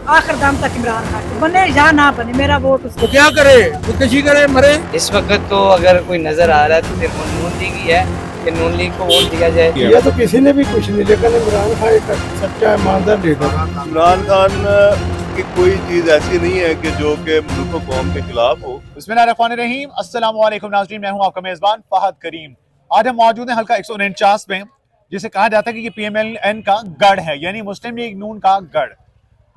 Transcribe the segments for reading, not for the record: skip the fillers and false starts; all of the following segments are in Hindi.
आखिर दाम तक इमरान खान बने या ना बने, मेरा वोट उसको। तो क्या करे, खुदकशी करे, मरे। इस वक्त तो अगर कोई नजर आ रहा है तो सिर्फ नून लीग ही है कि नून लीग को वोट दिया जाए। ये तो किसी ने भी कुछ नहीं, लेकिन इमरान खान एक सच्चा ईमानदार लीडर है। इमरान खान की कोई चीज ऐसी नहीं है कि जो कि मुल्क व कौम के खिलाफ हो। बिस्मिल्लाहिर्रहमानिर्रहीम, अस्सलाम वालेकुम नाज़रीन, मैं हूं आपका मेजबान फहद करीम। आज हम मौजूद हैं हल्का 149 में, जिसे कहा जाता है कि ये PMLN का गढ़ है, यानी मुस्लिम लीग नून का गढ़।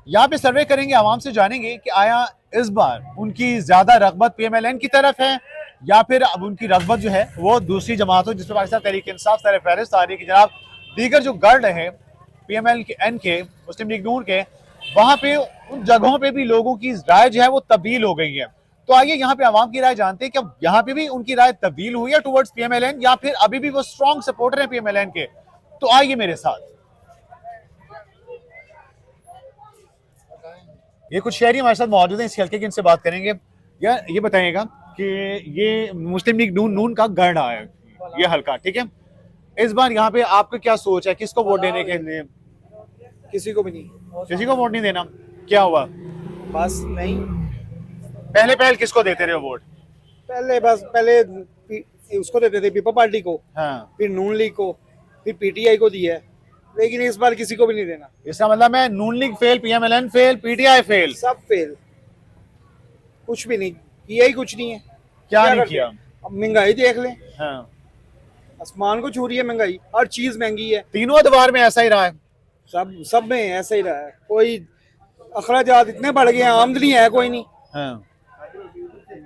यहाँ पे सर्वे करेंगे, आवाम से जानेंगे कि आया इस बार उनकी ज्यादा रगबत PMLN की तरफ है या फिर अब उनकी रगबत जो है वो दूसरी जमातों जिसमें पाकिस्तान तहरीक इंसाफ, सर-ए-फहरिस्त तारीख जनाब दीगर जो गढ़ है PMLN के, मुस्लिम लीग नून के, वहां पे उन जगहों पे भी लोगों की राय जो है वो तब्दील हो गई है। तो आइए यहाँ पे आवाम की राय जानते हैं कि अब यहाँ पे भी उनकी राय तब्दील हुई है टुवर्ड्स PMLN या फिर अभी भी वो स्ट्रॉन्ग सपोर्टर है PMLN के। तो आइए मेरे साथ, ये कुछ शहरी हमारे साथ मौजूद हैं इस हल्के की, इनसे बात करेंगे। या ये बताइएगा कि ये मुस्लिम लीग नून का गढ़ है ये हल्का, ठीक है। इस बार यहाँ पे आपका क्या सोच है, किसको वोट देने के लिए? किसी को भी नहीं, किसी को वोट नहीं देना? क्या हुआ? बस नहीं। पहले किसको देते रहे हो वोट? पहले उसको देते थे, पीपल पार्टी को, हाँ। फिर नून लीग को, फिर PTI को दिया है, लेकिन इस बार किसी को भी नहीं देना। इसका मतलब है Noon league fail, PMLN fail, PTI fail, सब फेल, कुछ भी नहीं किया ही, कुछ नहीं है। क्या नहीं करते? किया? अब महंगाई देख लें, हाँ। आसमान को छू रही है महंगाई, हर चीज महंगी है। तीनों अदवार में ऐसा ही रहा है। सब में ऐसा ही रहा है। कोई अखराजात इतने बढ़ गए हैं, आमदनी है कोई नहीं, हाँ।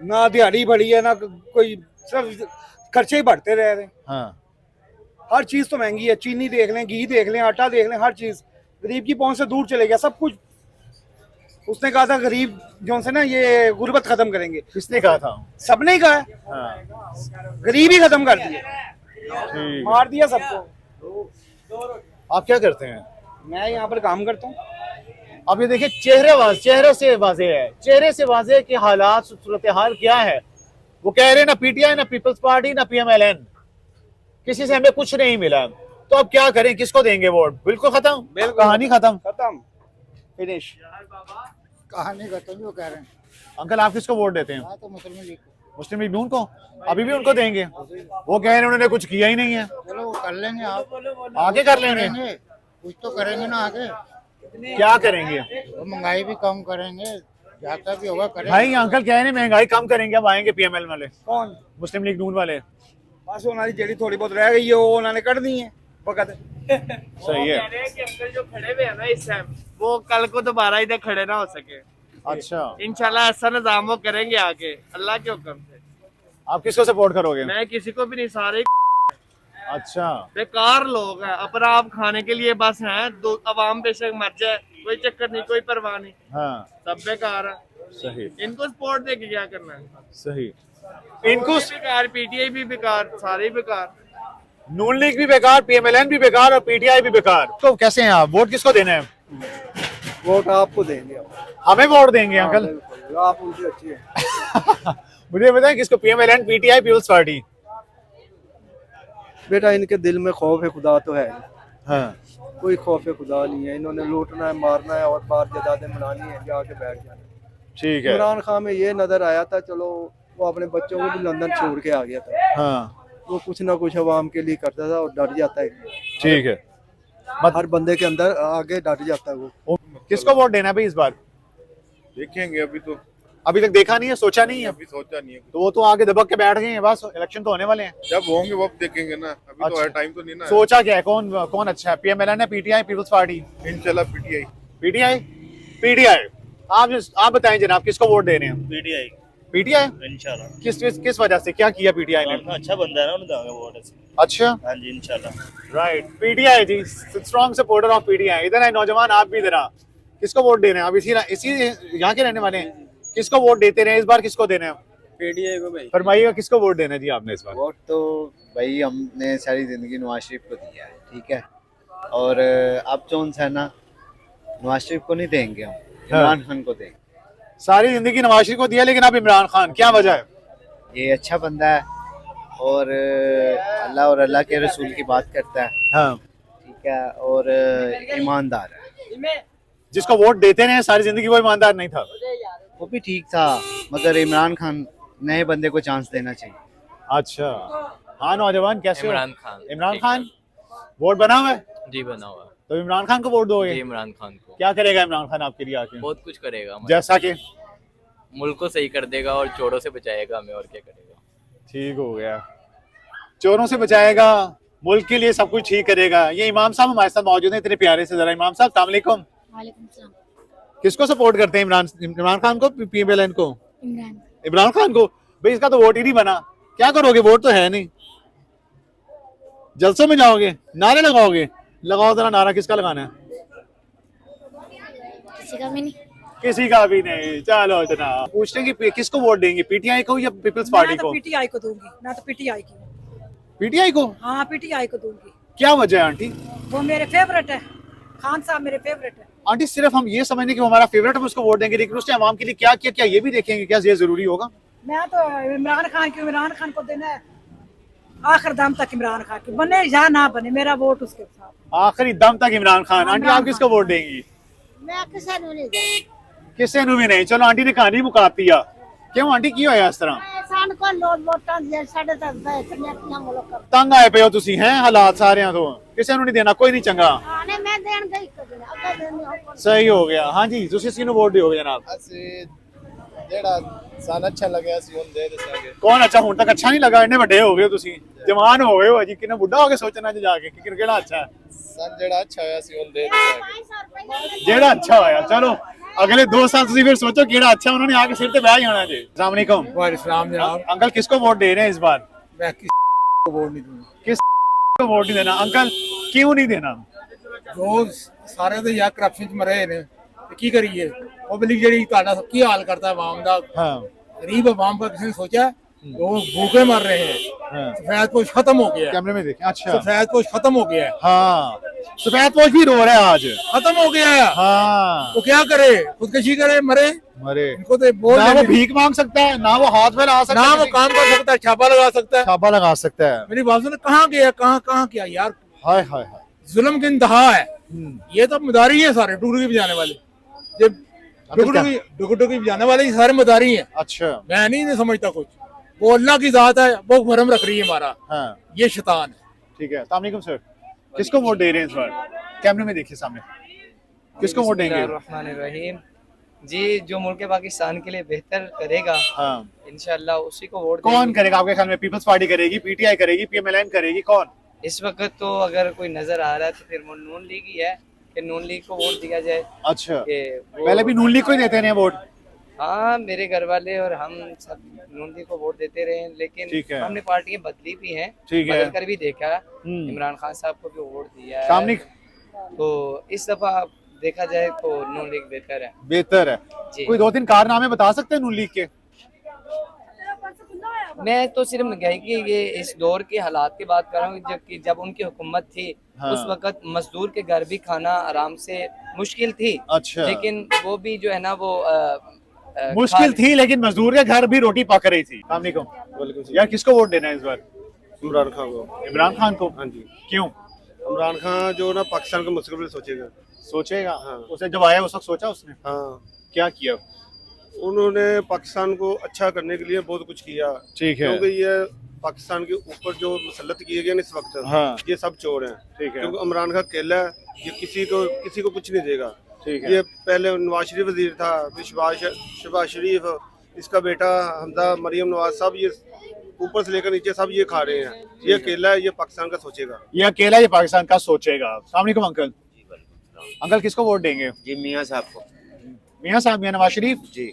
ना दिहाड़ी बढ़ी है, ना कोई, सब खर्चे ही बढ़ते रह रहे हैं। हाँ। हर चीज तो महंगी है, चीनी देख लें, घी देख लें, आटा देख लें, हर चीज गरीब की पहुंच से दूर चले गया सब कुछ। उसने कहा था गरीब जो से ना ये गुर्बत खत्म करेंगे, किसने कहा था? सबने ही कहा है। हाँ। गरीब ही खत्म कर दिए, ठीक। मार दिया सबको। आप क्या करते हैं? मैं यहाँ पर काम करता हूँ। अब ये देखिए, चेहरे से वाज़ेह कि हालात, सूरत हाल क्या है। वो कह रहे हैं ना PTI, ना पीपल्स पार्टी, ना PMLN, किसी से हमें कुछ नहीं मिला। तो अब क्या करें, किसको देंगे वोट? बिल्कुल खत्म, कहानी खत्म, खत्म, फिनिश। कहानी खत्म जो कह रहे हैं। अंकल आप किसको वोट देते हैं? तो मुस्लिम लीग को। मुस्लिम लीग नून को? अभी भी उनको देंगे? वो कह रहे हैं उन्होंने कुछ किया ही नहीं है। चलो कर लेंगे, आप आगे कर लेंगे। कुछ तो करेंगे ना आगे। क्या करेंगे? तो महंगाई भी कम करेंगे, जाता भी होगा करेंगे। भाई अंकल कह रहे हैं महंगाई कम करेंगे, अब आएंगे PML वाले, कौन? मुस्लिम लीग नून वाले। बस उन्होंने जेडी थोड़ी बहुत रह गई है, वो उन्होंने कर दी है वक्त। सही है। कि अंकल जो खड़े हुए हैं ना इस टाइम, वो कल को दोबारा इधर खड़े ना हो सके। अच्छा, इंशाल्लाह ऐसा निजाम वो करेंगे आगे, अल्लाह के हुक्म से। आप किसको सपोर्ट करोगे? मैं किसी को भी नहीं, सारे अच्छा, बेकार लोग हैं, अपना आप खाने के लिए बस हैं। दो अवाम बेशक मर जाए, कोई चक्कर नहीं, कोई परवाह नहीं, हाँ सब बेकार है। सही इनको सपोर्ट दे के क्या करना है? सही। इनको बेकार, PTI भी बेकार, सारे बेकार। नून लीग भी बेकार, PMLN भी बेकार और PTI भी बेकार। तो कैसे हैं आप? वोट किसको देना है? वोट आपको देंगे, हमें वोट देंगे अंकल? आप उनसे अच्छी है। मुझे बताएं किसको, PMLN, PTI, पीपल्स पार्टी? बेटा इनके दिल में खौफ है खुदा तो है, हाँ। कोई खौफ है खुदा नहीं है। इन्होंने लूटना है, मारना है और बार जदादें मनानी है, जाके बैठ जाना। ठीक है। इमरान खान में ये नजर आया था, चलो वो अपने बच्चों को भी लंदन छोड़ के आ गया था। हाँ वो कुछ ना कुछ अवाम के लिए करता था और डर जाता है। ठीक है। हर बंदे के अंदर आगे डर जाता है वो। किसको वोट देना है भाई इस बार? देखेंगे, अभी तक देखा नहीं है, सोचा नहीं है, अभी सोचा नहीं है। तो वो तो आगे दबक के बैठ गए हैं। बस इलेक्शन तो होने वाले हैं, जब होंगे वो देखेंगे ना, अभी तो अच्छा। है, टाइम तो नहीं ना। सोचा क्या है, कौन अच्छा है? PMLN है, PTI, पीपल्स पार्टी? इंशाल्लाह PTI। PTI। आप बताएं जनाब, किसको वोट दे रहे हैं? PTI इंशाल्लाह। किस वजह से, क्या किया PTI ने? अच्छा बंदा है ना, उन्हें देंगे वोट ऐसे। अच्छा, हाँ जी इंशाल्लाह। राइट। PTI जी, स्ट्रॉन्ग सपोर्टर ऑफ PTI। इधर है नौजवान, आप भी इधर आ। किसको वोट दे रहे हैं? अब इसी यहाँ के रहने वाले हैं। किसको वोट देते रहे, इस बार किसको देना है? PTI को भाई। फरमाइएगा किसको वोट देना है जी आपने इस बार? वोट तो भाई हमने सारी जिंदगी नवाज शरीफ को दिया है, ठीक है। और अब जो है ना, नवाज शरीफ को नहीं देंगे हम, इमरान खान को देंगे। सारी जिंदगी नवाज शरीफ को दिया, लेकिन अब इमरान खान, क्या वजह है? ये अच्छा बंदा है और अल्लाह और अल्लाह के रसूल की बात करता है, हाँ ठीक है, और ईमानदार है। जिसको वोट देते रहे सारी जिंदगी वो ईमानदार नहीं था? वो भी ठीक था, मगर इमरान खान नए बंदे को चांस देना चाहिए। अच्छा, हाँ नौजवान कैसे हो? इमरान खान। इमरान खान वोट बना हुआ है? जी बना हुआ है। तो इमरान खान को वोट दोगे? जी इमरान खान को। क्या करेगा इमरान खान आपके लिए आके? बहुत कुछ करेगा, जैसा कि मुल्क को सही कर देगा और चोरों से बचाएगा हमें, और क्या करेगा। ठीक हो गया, चोरों से बचाएगा, मुल्क के लिए सब कुछ ठीक करेगा। ये इमाम साहब हमारे साथ मौजूद हैं, इतने प्यारे से। जरा इमाम साहब अस्सलाम वालेकुम। वालेकुम सलाम। किसको सपोर्ट करते हैं? इमरान खान को, पीएमएलएन को? इमरान खान को। भाई इसका तो वोट ही नहीं बना, क्या करोगे? वोट तो है नहीं, जलसों में जाओगे, नारे लगाओगे? लगाओ जरा नारा, किसका लगाना है? किसी का भी नहीं। किसी का भी नहीं। चलो जनाब, पूछते हैं कि किसको वोट देंगे, पीटीआई को या पीपल्स पार्टी मैं तो को? पीटीआई को दूंगी, मैं तो पीटीआई की। पीटीआई को? हाँ पीटीआई को दूंगी। क्या वजह है आंटी? वो मेरे फेवरेट है, खान साहब मेरे फेवरेट है। आंटी सिर्फ हम ये समझने कि वो हमारा फेवरेट, हम उसको वोट देंगे, लेकिन उसने आवाम के लिए क्या किया, क्या ये भी देखेंगे? क्या ये जरूरी होगा? मैं तो इमरान खान को देना है आखिर दम तक। इमरान खान की बने या ना बने, मेरा वोट उसके साथ आखिरी दम तक इमरान खान। आंटी आप किसको वोट देंगी? मैं किसी को नहीं दूंगी। किसी ने भी नहीं। चलो आंटी ने कहानी मुकाती है। क्यों आंटी की होया इस तरह? एहसान को लोग वोटां दे साढ़े तक इतने अपना मुल्क कर तंग आए पे हो तुसी हैं हालात सारे तो, किसी ने नहीं देना, कोई नहीं चंगा। आने मैं देन गई कर अगर देने हो सही हो गया। हाँ जी, तुसी किसको वोट दोगे जनाब? ਅਸੀਂ ਜਿਹੜਾ ਸਾਨੂੰ ਅੱਛਾ ਲੱਗਿਆ ਸੀ ਉਹਨੂੰ ਦੇ ਦੇਵਾਂਗੇ। कौन अच्छा? हुण तक अच्छा नहीं लगा? इन्ने ਵੱਡੇ हो गए तुसी, जवान हो गए हो अजी, किन्ना बुढ़ा हो के सोचना च जाके कि केड़ा अच्छा है। ਸਾਨੂੰ ਜਿਹੜਾ ਅੱਛਾ ਹੋਇਆ ਸੀ ਉਹਨੂੰ ਦੇ ਦੇਵਾਂਗੇ। जेड़ा अच्छा होया। चलो अगले 2 साल तुसी फिर सोचो केड़ा अच्छा, उन्होंने आके सिर पे बैठ जाना जी। अस्सलाम वालेकुम। वालेकुम जनाब। अंकल किसको वोट दे रहे हैं इस बार? मैं किसी को वोट नहीं दूंगा। किसको वोट नहीं देना अंकल? क्यों नहीं देना? ਜੋ ਸਾਰੇ ਦੇ ਯਾ ਕਰਪਸ਼ਨ ਚ ਮਰੇ ਨੇ ਤੇ ਕੀ ਕਰੀਏ? ਪਬਲਿਕ ਜਿਹੜੀ ਤੁਹਾਡਾ ਕੀ ਹਾਲ ਕਰਦਾ ਆਵਾਮ ਦਾ। हाँ गरीब आवाम का किसी ने सोचा? वो भूखे मर रहे हैं। हाँ। सफेद पोश खत्म हो गया है। कैमरे में देखें। अच्छा सफेद पोश खत्म हो गया है। हाँ, सफेद पोश भी रो रहा है आज। खत्म हो गया है। हाँ, वो क्या करे? खुदकशी करे, मरे। मरे। इनको तो बोल ना वो भीख मांग सकता है, ना वो हाथ में ला सकता ना है, वो काम कर सकता है, छापा लगा सकता है। छापा लगा सकता है। मेरी बात सुन, कहाँ गया, कहाँ किया यार? हाय हाय हाय। जुल्म की इंतहा है। ये तो मदारी है सारे, डुगडुगी बजाने वाले। जब डुगडुगी बजाने वाले ये सारे मदारी हैं। अच्छा, मैं नहीं समझता कुछ। वो अल्लाह की जात है, वो भरम रख रही है हमारा। हाँ ये शैतान है। ठीक है। अस्सलाम वालेकुम सर, किसको वोट दे रहे हैं इस बार? कैमरे में देखिए सामने, किसको वोट देंगे? बिस्मिल्लाहिर्रहमानिर्रहीम। जी जो मुल्क पाकिस्तान के लिए बेहतर करेगा हाँ, इंशाल्लाह उसी को वोट कौन देंगे। करेगा आपके ख्याल में? पीपल्स पार्टी करेगी, पीटीआई करेगी, पीएमएलएन करेगी, कौन? इस वक्त तो अगर कोई नजर आ रहा है तो फिर वो नून लीग ही है कि नून लीग को वोट दिया जाए। अच्छा, कि वो- पहले भी नून लीग को ही देते रहे वोट। हाँ मेरे घर वाले और हम सब नून लीग को वोट देते रहे, ठीक लेकिन है। हमने पार्टियां बदली भी हैं, ठीक है। बदल कर भी देखा। हम्म। इमरान खान साहब को भी वोट दिया है, सामने तो इस दफा देखा जाए तो नून लीग बेहतर है। बेहतर है। जी कोई 2-3 कारनामे बता सकते हैं नून लीग के? मैं तो सिर्फ महंगाई की ये इस दौर के हालात की बात कर रहा हूँ, जबकि जब उनकी हुकूमत थी हाँ। उस वक्त मजदूर के घर भी खाना आराम से मुश्किल थी। अच्छा, लेकिन वो भी जो है ना वो मुश्किल थी, लेकिन मजदूर के घर भी रोटी पक रही थी। अस्सलाम वालेकुम। यार किसको वोट देना है इस बार? इमरान खान को। इमरान खान को? हाँ जी। क्यों? इमरान खान जो ना पाकिस्तान का मुस्तकबिल सोचेगा। सोचेगा? हाँ। उसे जब आया उस वक्त सोचा उसने? हाँ, क्या किया? उन्होंने पाकिस्तान को अच्छा करने के लिए बहुत कुछ किया। ठीक है। क्योंकि ये पाकिस्तान के ऊपर जो मुसल्लत किए गए इस वक्त, हाँ। ये सब चोर हैं। ठीक है। क्योंकि इमरान खान अकेला है, ये किसी को कुछ नहीं देगा। ठीक है। ये पहले नवाज शरीफ वजीर था, फिर शहबाज शरीफ, इसका बेटा हमजा, मरियम नवाज, सब ये ऊपर से लेकर नीचे सब ये खा रहे हैं। ये अकेला है, ये पाकिस्तान का सोचेगा। ये अकेला ये पाकिस्तान का सोचेगा। अस्सलाम वालेकुम अंकल। अंकल किसको वोट देंगे? जी मियाँ साहब को। मियाँ साहब, मियाँ नवाज शरीफ जी,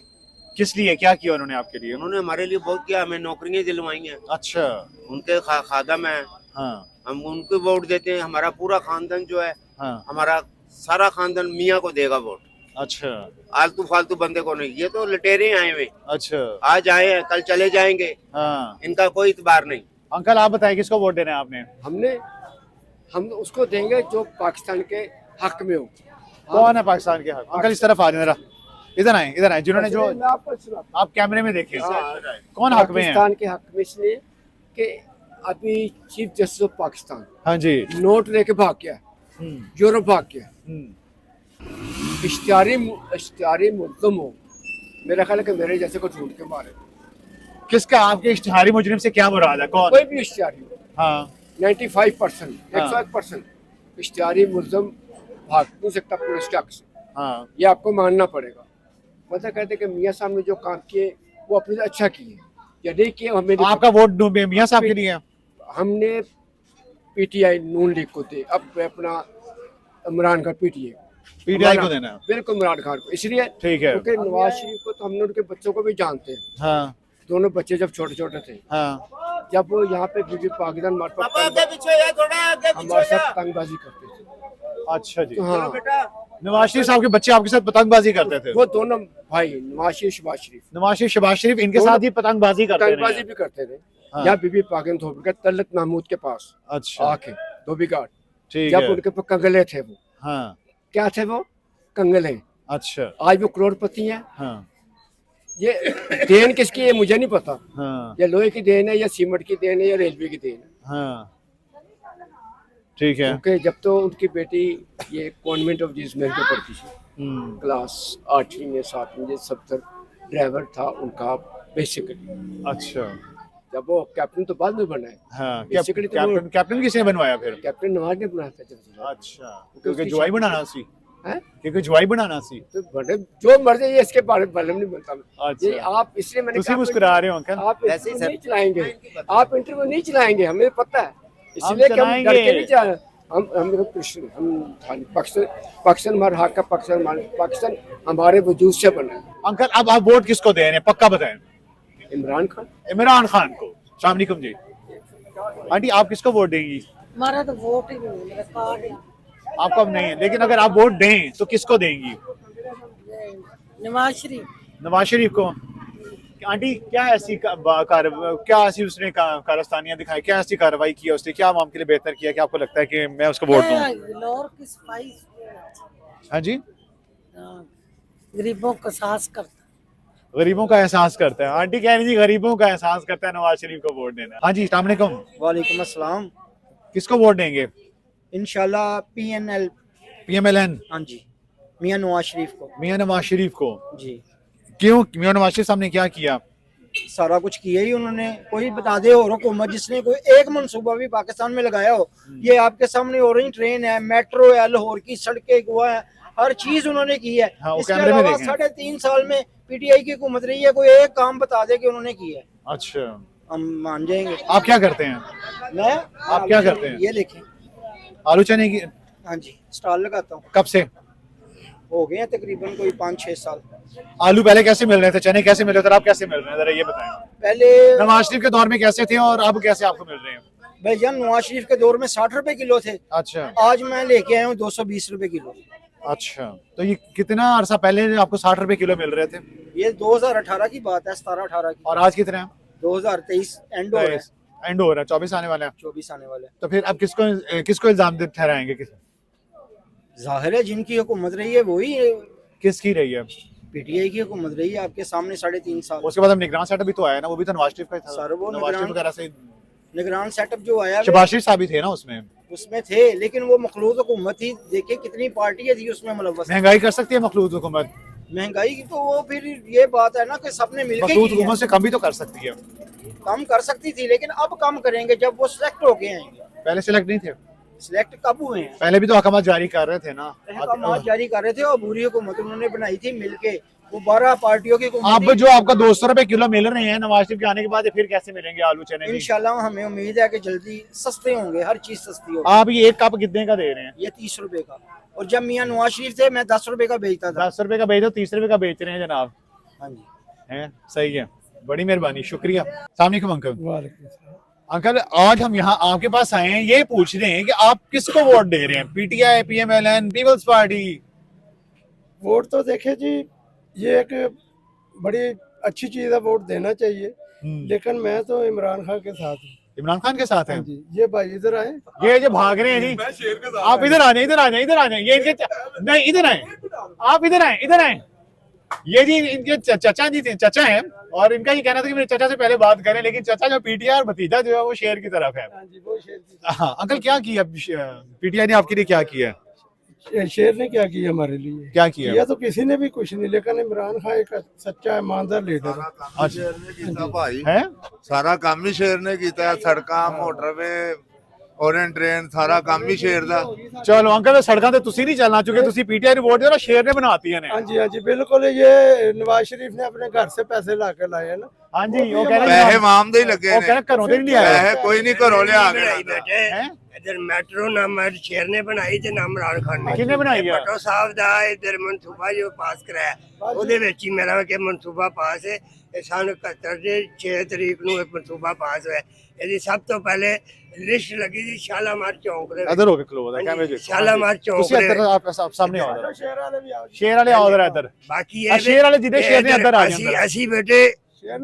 किस लिए, क्या किया उन्होंने आपके लिए? उन्होंने हमारे लिए बहुत किया, हमें नौकरियां दिलवाई हैं। अच्छा, उनके खादम है, हाँ हम उनको वोट देते हैं। हमारा पूरा खानदान जो है, हाँ, हमारा सारा खानदान मियाँ को देगा वोट, अच्छा आलतू फालतू बंदे को नहीं। ये तो लटेरे आए हुए, अच्छा, आज आए हैं कल चले जाएंगे, हाँ। इनका कोई इतबार नहीं। अंकल आप बताएं किसको वोट देना है आपने? हम उसको देंगे जो पाकिस्तान के हक में हो। कौन है पाकिस्तान के हक? अंकल इस तरफ आ जाए जरा, इधर आए, जिन्होंने जो आप कैमरे में देखे, कौन हक में है? पाकिस्तान के हक में इसलिए कि अभी चीफ जस्टिस ऑफ पाकिस्तान हाँ जी, नोट लेके भाग गया, यूरोप भाग गया। इश्तिहारी मुल्ज़म हो, मेरा ख्याल है कि मेरे जैसे को ढूंढ के मारे। किसका आपके इश्तिहारी मुजरिम से क्या मुराद है? कौन? कोई भी इश्तिहारी हो, हाँ 95% हाँ। 101% इश्तिहारी मुल्ज़म भाग नहीं सकता पुलिस के हक से। हाँ ये आपको मानना पड़ेगा। मतलब कहते हैं कि मियाँ साहब ने जो काम किए वो अपने लिए अच्छा किए, या नहीं किए हमें नहीं आपका वोट मियाँ साहब के लिए? हमने पीटीआई नून लीग को दे, अब अपना इमरान खान पीटीआई को देना है। बिल्कुल इमरान खान को, इसलिए ठीक है। क्योंकि नवाज शरीफ को तो हमने उनके बच्चों को भी जानते हैं। हाँ दोनों बच्चे जब छोटे छोटे थे, हाँ जब वो यहाँ पे बीबी पाकिस्तान हमारे साथ तंगबाजी करते थे। अच्छा जी। हाँ, नवाज शरीफ साहब के बच्चे आपके साथ पतंगबाजी करते थे? वो दोनों भाई नवाज शरीफ शहबाज शरीफ इनके साथ ही पतंगबाजी करते तंगबाजी रहे? भी करते थे। हाँ। यहाँ बीबी पाकिस्तान धोबी तलत महमूद के पास अच्छा आके धोबी घाट, ठीक जब है। उनके पास कंगले थे, वो हाँ क्या थे वो कंगले, अच्छा आज वो करोड़पति हैं। हाँ ये देन किसकी है मुझे नहीं पता, हाँ या लोहे की देन है या सीमेंट की देन है या रेलवे की देन है। हाँ ठीक है। क्योंकि जब तो उनकी बेटी ये कॉन्वेंट ऑफ जीसस में पढ़ती थी, क्लास 8वीं में 7वीं में, 70 ड्राइवर था उनका बेसिकली। अच्छा जब वो कैप्टन तो बाद में बना है। हाँ बेसिकली तो वो कैप्टन किसने बनवाया फिर? कैप्टन नवाज ने बनाया था जब। अच्छा क्योंकि जुआई बनाना सी हैं? क्योंकि जुआई बनाना सी। तो बड़े जो मर्जी ये इसके बारे में नहीं बनता मैं। अच्छा। ये आप इसलिए मैंने तुसी मुस्कुरा रहे हो अंकल? आप इंटरव्यू नहीं चलाएंगे, आप इंटरव्यू नहीं चलाएंगे, हमें पता है, इसलिए कि हम डर के नहीं जा रहे। हम पाकिस्तान हमारा हक का, पाकिस्तान हमारे वजूद से बना है। अंकल अब आप वोट किसको दे रहे हैं? पक्का बताएं। इमरान खान को। अस्सलाम वालेकुम जी। आंटी आप किसको वोट देंगी? हमारा तो वोट ही नहीं, मेरा कार्ड है। आपको अब नहीं है, लेकिन अगर आप वोट दें तो किसको देंगी? नवाज शरीफ। नवाज शरीफ को। आंटी क्या ऐसी क्या ऐसी उसने कारस्तानियां दिखाई, क्या ऐसी कार्रवाई की है उसने, क्या आवाम के लिए बेहतर किया कि आपको लगता है कि मैं उसको वोट दूं? लाहौर की सफाई, हाँ जी, गरीबों का एहसास करता, गरीबों का एहसास करता है। आंटी कह रही थी गरीबों का एहसास करता है, नवाज शरीफ को वोट देना। हाँ जी अस्सलाम वालेकुम। वालेकुम अस्सलाम। किसको वोट देंगे? इंशाल्लाह PMLN। हाँ जी, मियां नवाज शरीफ को। मियां नवाज शरीफ को जी। क्यों? मियां नवाज शरीफ साहब ने क्या किया? सारा कुछ किया ही उन्होंने। कोई बता दे और हुकूमत जिसने कोई एक मंसूबा भी पाकिस्तान में लगाया हो। ये आपके सामने ऑरेंज ट्रेन है, मेट्रो है, लाहौर की सड़कें, गोवा है, हर चीज उन्होंने की है। हाँ, इसके अलावा 3.5 साल में PTI की हुकूमत रही है, कोई एक काम बता दे कि उन्होंने किया है, अच्छा हम मान जाएंगे। आप क्या करते हैं? मैं आप क्या करते हैं? ये देखें, आलू चने की। हाँ जी, स्टॉल लगाता हूँ। कब से? हो गए हैं तकरीबन कोई 5-6 साल। आलू पहले कैसे मिल रहे थे, चने कैसे मिल रहे थे और अब कैसे मिल रहे हैं, जरा ये बताएं। पहले नवाज शरीफ के दौर में कैसे थे और अब कैसे आपको मिल रहे हैं? भाईजान नवाज शरीफ के दौर में 60 रुपए किलो थे। अच्छा। आज मैं लेके आया हूँ 220 रुपए किलो। अच्छा, तो ये कितना अरसा पहले आपको 60 रुपए किलो मिल रहे थे? ये 2018 की बात है, 17-18 की। और आज कितने हैं? 2023 एंड हो रहा है। एंड हो रहा है, 24 आने वाला है। 24 आने वाला है। तो फिर अब किसको इल्जाम ठहराएंगे? जाहिर है जिनकी हुकूमत रही है वही। किसकी रही है? PTI की हुकूमत रही है आपके सामने 3.5 साल। उसके बाद हम निगरान सेटअप भी तो आया ना, वो भी तो नवाज शरीफ का ही था। सर वो नवाज शरीफ वगैरह से निगरान सेटअप जो आया शहबाज शरीफ साहब भी थे ना उसमें थे, लेकिन वो मखलूत हुकूमत थी। देखिए कितनी पार्टियां थी उसमें मुलव्वस। महंगाई कर सकती है मखलूत हुकूमत? महंगाई की तो वो फिर ये बात है ना कि सबने मिलकर मखलूत हुकूमत से कम भी तो कर सकती है। कम कर सकती थी, लेकिन अब कम करेंगे जब वो सिलेक्ट हो गए आएंगे। पहले सिलेक्ट नहीं थे? सिलेक्ट कब हुए हैं? पहले भी तो अहकाम जारी कर रहे थे ना। अहकाम जारी कर रहे थे और बुरी हुकूमत उन्होंने बनाई थी मिलके, वो 12 पार्टियों की अब जो आपका 200 रुपए किलो मिल रहे हैं नवाज शरीफ के आने के बाद, फिर कैसे मिलेंगे आलू चने? इंशाल्लाह हमें उम्मीद है कि जल्दी सस्ते होंगे, हर चीज सस्ती होगी। आप ये एक कप कितने का दे रहे हैं? ये 30 रुपए का, और जब मियां नवाज शरीफ थे मैं 10 रुपए का बेचता था। 10 रुपए का बेचो, 30 रुपए का बेच रहे हैं जनाब। हाँ जी, है सही है, बड़ी मेहरबानी, शुक्रिया। अस्सलाम वालेकुम अंकल। अंकल आज हम यहाँ आपके पास आए हैं, ये पूछ रहे हैं कि आप किसको वोट दे रहे हैं? PTI, PMLN, Peoples Party? Vote तो देखे जी, ये एक बड़ी अच्छी चीज है, वोट देना चाहिए, लेकिन मैं तो इमरान खान के साथ हूँ। इमरान खान के साथ हैं? ये भाई इधर आए, ये जो भाग रहे हैं जी, आप इधर आ जाए, इधर आ जाए, इधर आ जाए। ये इनके नहीं, इधर आए आप, इधर आए, इधर आए। ये जी इनके चाचा जी थे, चाचा हैं, और इनका ये कहना था कि मेरे चाचा से पहले बात करें, लेकिन चाचा जो PTI और भतीजा जो है वो शेर की तरफ है। हाँ अंकल क्या किया PTI ने आपके लिए, क्या किया? शेर ने क्या किया हमारे लिए? क्या किया? किया तो किसी ने भी कुछ नहीं, लेकिन इमरान खान एक सच्चा ईमानदार लीडर है। शेर ने कीता भाई, है सारा काम ही शेर ने कीता, सड़कां मोटरवे ओरेंट ट्रेन सारा काम ही शेर दा। चलो अंकल सड़कों ते तुसी नहीं चलना चुके तुसी पीटीआई रिपोर्ट दे ना शेर ने बनाती है हाँ जी, हाँ जी, बिल्कुल। ये नवाज शरीफ ने अपने घर से पैसे ला के लाए हैं ना। हाँ जी, वो कह रहे पैसे माम दे ही लगे वो कह रहे घरों ते नहीं आया पैसे कोई नहीं घरों ले आ गए। हैं इधर मेट्रो ना मर शेर ने बनाई ते ना इमरान खान ने। किसने बनाई है? भट्टो साहब दा इधर मनसूबा जो पास कराया ਉਹਦੇ ਵਿੱਚ ਹੀ ਮੇਰਾ ਕਿ ਮਨਸੂਬਾ ਪਾਸ ਹੈ ਇਹ ਸਨ 71 ਦੇ 6 ਤਰੀਕ ਨੂੰ ਇਹ ਮਨਸੂਬਾ ਪਾਸ ਹੋਇਆ ਇਹਦੀ ਸਭ ਤੋਂ ਪਹਿਲੇ ਲਿਸਟ ਲੱਗੀ ਸੀ ਸ਼ਾਲਾਮਾਰ ਚੌਂਕ ਦੇ इधर होके क्लोज है कैमरे जो ਸ਼ਾਲਾਮਾਰ ਚੌਂਕ तुसी इधर ਦੇ आप सामने आओ इधर। शेर वाले भी आओ। शेर वाले आओ इधर इधर ਬਾਕੀ ਆ शेर वाले जिदे शेर ने अंदर आ ਅਸੀਂ जाए ਅਸੀਂ ਬੇਟੇ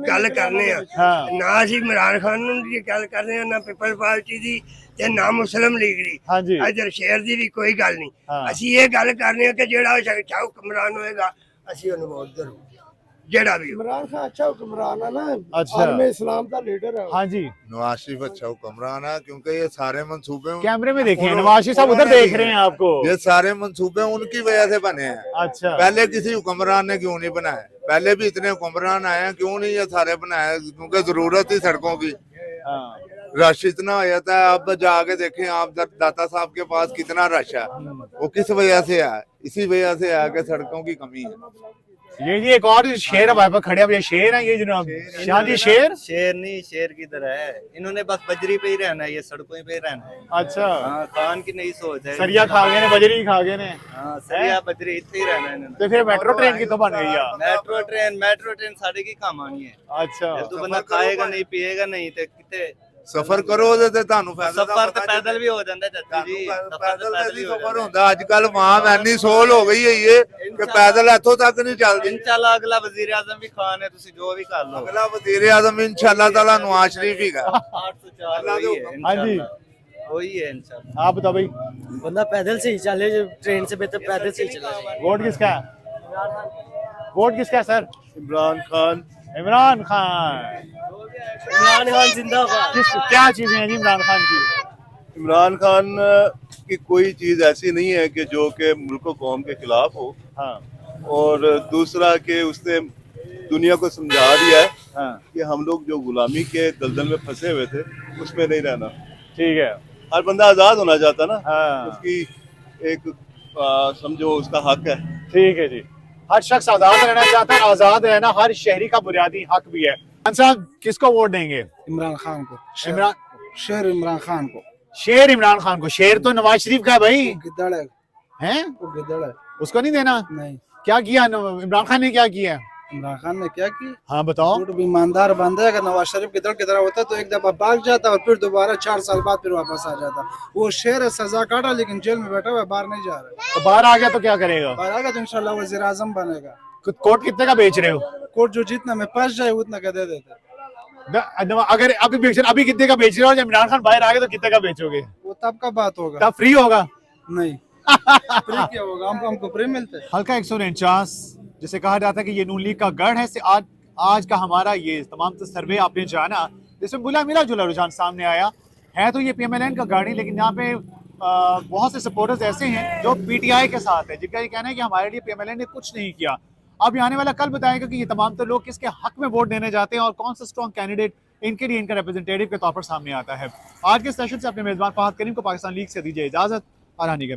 ਗੱਲ ਕਰਨੇ ਆ हाँ ਨਾ ਅਸੀਂ ਇਮਰਾਨ ਖਾਨ ਨੂੰ ਦੀ ਗੱਲ ਕਰਦੇ ਆ ਨਾ ਪੀਪਲ ਪਾਰਟੀ ਦੀ ਤੇ ਨਾ ਮੁਸਲਿਮ ਲੀਗ ਦੀ हाँ जी ਇਧਰ ਸ਼ੇਰ ਦੀ ਵੀ ਕੋਈ ਗੱਲ ਨਹੀਂ ਹਾਂ। ਅਸੀਂ ਇਹ ਗੱਲ ਕਰਨੇ ਆ ਕਿ ਜਿਹੜਾ ਸ਼ਾਹ ਹੁਕਮਰਾਨ ਹੋਏਗਾ ਅਸੀਂ ਉਹਨੂੰ ਵੋਟ ਦੇਵਾਂਗੇ ਜਿਹੜਾ ਵੀ ਹੋ। इमरान खान अच्छा हुक्मरान है ना। अच्छा। आलम इस्लाम का लीडर है। हाँ जी नवाज शरीफ अच्छा हुक्मरान है क्योंकि ये सारे मंसूबे कैमरे में देखे नवाज शरीफ साहब उधर देख रहे हैं आपको। ये सारे मंसूबे उनकी वजह से बने हैं। अच्छा पहले किसी हुक्मरान ने क्यों नहीं बनाए? पहले भी इतने हुक्मरान आए हैं, क्यों नहीं ये सारे बनाए? क्योंकि जरूरत थी सड़कों की, हाँ रश इतना हो जाता है। अब जाके देखें आप दाता साहब के पास कितना रश है, वो किस वजह से है? इसी वजह से है कि सड़कों की कमी है। ये जी एक और शेर है भाई पर खड़े हैं, ये शेर है ये जनाब शाह जी शेर। शेर नहीं, शेर की तरह है। इन्होंने बस बजरी पे ही रहना है, ये सड़कों पे ही रहना है। अच्छा हाँ, खान की नई सोच है। सरिया खा गए ने बजरी खा गए ने हाँ, सरिया बजरी इतने ही रहना है इन्होंने। तो फिर मेट्रो ट्रेन की तो बन गई है। मेट्रो ट्रेन साढ़े की काम आनी है। अच्छा तो बंदा खाएगा नहीं पिएगा नहीं तो कितने सफर करो ते ਤੁਹਾਨੂੰ ਫਾਇਦਾ सफर तो पैदल भी हो जाता है चाचा जी। ਪੈਦਲ ਨਹੀਂ ਸਫਰ ਹੁੰਦਾ ਅੱਜ ਕੱਲ ਮਾਮ ਐਨੀ ਸੋਲ ਹੋ ਗਈ ਹੈ ਕਿ ਪੈਦਲ ਇੱਥੋਂ ਤੱਕ ਨਹੀਂ ਚੱਲਦੀ। इंशाल्लाह अगला वजीर आजम भी खान है तुसी जो भी कर लो। ਅਗਲਾ ਵਜ਼ੀਰ ਆਜ਼ਮ ਇਨਸ਼ਾਅੱਲਾ ਤਾਲਾ ਨਵਾਜ਼ ਸ਼ਰੀਫ ਹੀ ਗਾ। 804 वही है हाँ जी इंशाल्लाह। वही है इंशाल्लाह। आप बताओ भाई बंदा पैदल से ही चले, ट्रेन से बेहतर पैदल से ही चला जाए। वोट किसका है? वोट किसका है सर? इमरान खान। इमरान खान। इमरान खान जिंदाबाद। किस क्या चीजें हैं जी इमरान खान की? इमरान खान की कोई चीज ऐसी नहीं है कि जो कि मुल्क कौम के खिलाफ हो। हाँ और दूसरा कि उसने दुनिया को समझा दिया है हाँ कि हम लोग जो गुलामी के दलदल में फंसे हुए थे उसमें नहीं रहना। ठीक है हर बंदा आजाद होना चाहता ना, हाँ उसकी एक समझो उसका हक है। ठीक है जी, हर शख्स आजाद रहना चाहता है, आजाद रहना हर शहरी का बुनियादी हक भी है। खान साहब किसको वोट देंगे? इमरान खान को। इमरान शेर इमरान खान को। शेर इमरान खान को। शेर तो नवाज शरीफ का है भाई। गिद्दड़ है, हैं वो गिद्दड़ है। उसको नहीं देना। नहीं, क्या किया इमरान खान ने क्या किया? इमरान खान ने क्या की? हाँ बताओ। झूठ भी ईमानदार बंदा है। अगर नवाज शरीफ गिद्दड़ की तरह होता तो एक दफा भाग जाता और फिर दोबारा 4 साल बाद फिर वापस आ जाता। वो शेर है, सजा काटा लेकिन जेल में बैठा हुआ है, बाहर नहीं जा रहा है। तो बाहर आ गया तो क्या करेगा? बाहर आ गया तो इंशाल्लाह वजीर आजम बनेगा। कोर्ट कितने का बेच रहे हो? कोर्ट जो जितना में फंस जाए उतना का दे देते। अगर अभी कितने का बेच रहे हो? जब इमरान खान बाहर आ गए तो कितने का बेचोगे? वो तब का बात होगा। तब फ्री होगा? नहीं फ्री क्या होगा, हमको फ्री मिलता है। हल्का 149 जिसे कहा जाता है कि ये नून लीग का गढ़ है से आज का हमारा ये तमाम सर्वे आपने जाना जिसमें बुला मिला जुला रुझान सामने आया है। तो ये PMLN का गढ़ ही, लेकिन यहाँ पे बहुत से सपोर्टर्स ऐसे हैं जो PTI के साथ है, जिनका ये कहना है कि हमारे लिए PMLN ने कुछ नहीं किया। अब आने वाला कल बताएगा कि ये तमाम तो लोग किसके हक में वोट देने जाते हैं और कौन सा स्ट्रॉन्ग कैंडिडेट इनके लिए इनका रिप्रेजेंटेटिव के तौर पर सामने आता है। आज के सेशन से अपने मेजबान फहद करीम को पाकिस्तान लीग से दीजिए इजाजत। आरानी के बाद।